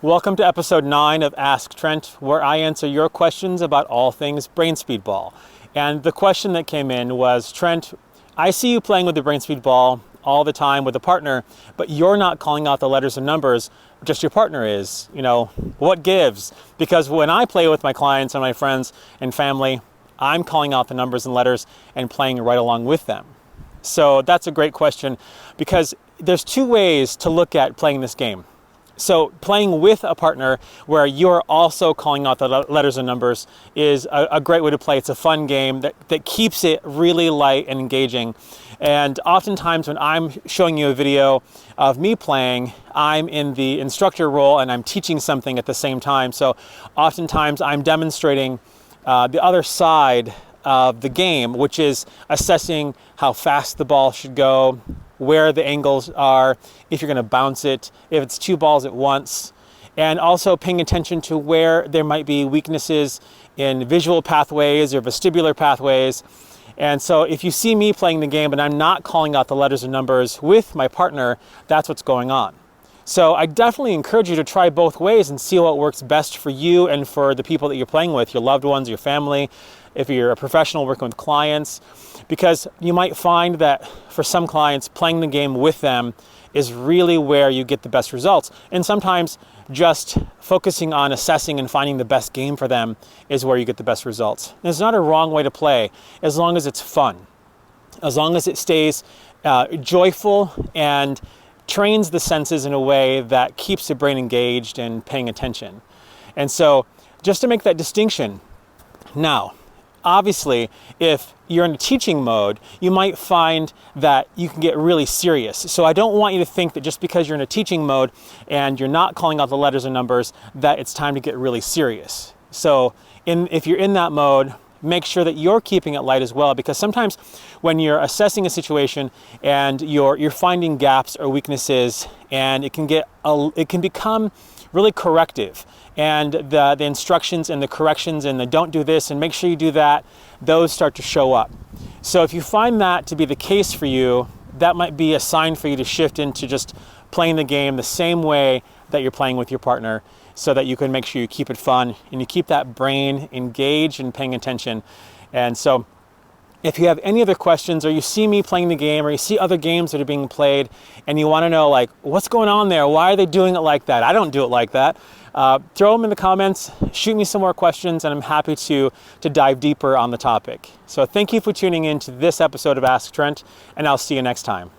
Welcome to episode 9 of Ask Trent, where I answer your questions about all things brain speed ball. And the question that came in was, Trent, I see you playing with the brain speed ball all the time with a partner, but you're not calling out the letters and numbers, just your partner is. What gives? Because when I play with my clients and my friends and family, I'm calling out the numbers and letters and playing right along with them. So that's a great question, because there's two ways to look at playing this game. So playing with a partner where you're also calling out the letters and numbers is a great way to play. It's a fun game that keeps it really light and engaging. And oftentimes when I'm showing you a video of me playing, I'm in the instructor role and I'm teaching something at the same time. So oftentimes I'm demonstrating the other side of the game, which is assessing how fast the ball should go, where the angles are, if you're going to bounce it, if it's two balls at once, and also paying attention to where there might be weaknesses in visual pathways or vestibular pathways. And so if you see me playing the game and I'm not calling out the letters and numbers with my partner, that's what's going on. So I definitely encourage you to try both ways and see what works best for you and for the people that you're playing with, your loved ones, your family, if you're a professional working with clients, because you might find that for some clients, playing the game with them is really where you get the best results. And sometimes just focusing on assessing and finding the best game for them is where you get the best results. There's not a wrong way to play, as long as it's fun, as long as it stays joyful and trains the senses in a way that keeps the brain engaged and paying attention. And so just to make that distinction, now, obviously, if you're in a teaching mode, you might find that you can get really serious. So I don't want you to think that just because you're in a teaching mode and you're not calling out the letters and numbers, that it's time to get really serious. So if you're in that mode, make sure that you're keeping it light as well, because sometimes when you're assessing a situation and you're finding gaps or weaknesses, and it can become really corrective, and the instructions and the corrections and the don't do this and make sure you do that, those start to show up. So if you find that to be the case for you, that might be a sign for you to shift into just playing the game the same way that you're playing with your partner, so that you can make sure you keep it fun and you keep that brain engaged and paying attention. And so if you have any other questions, or you see me playing the game, or you see other games that are being played and you want to know, like, what's going on there? Why are they doing it like that? I don't do it like that. Throw them in the comments, shoot me some more questions, and I'm happy to dive deeper on the topic. So thank you for tuning in to this episode of Ask Trent, and I'll see you next time.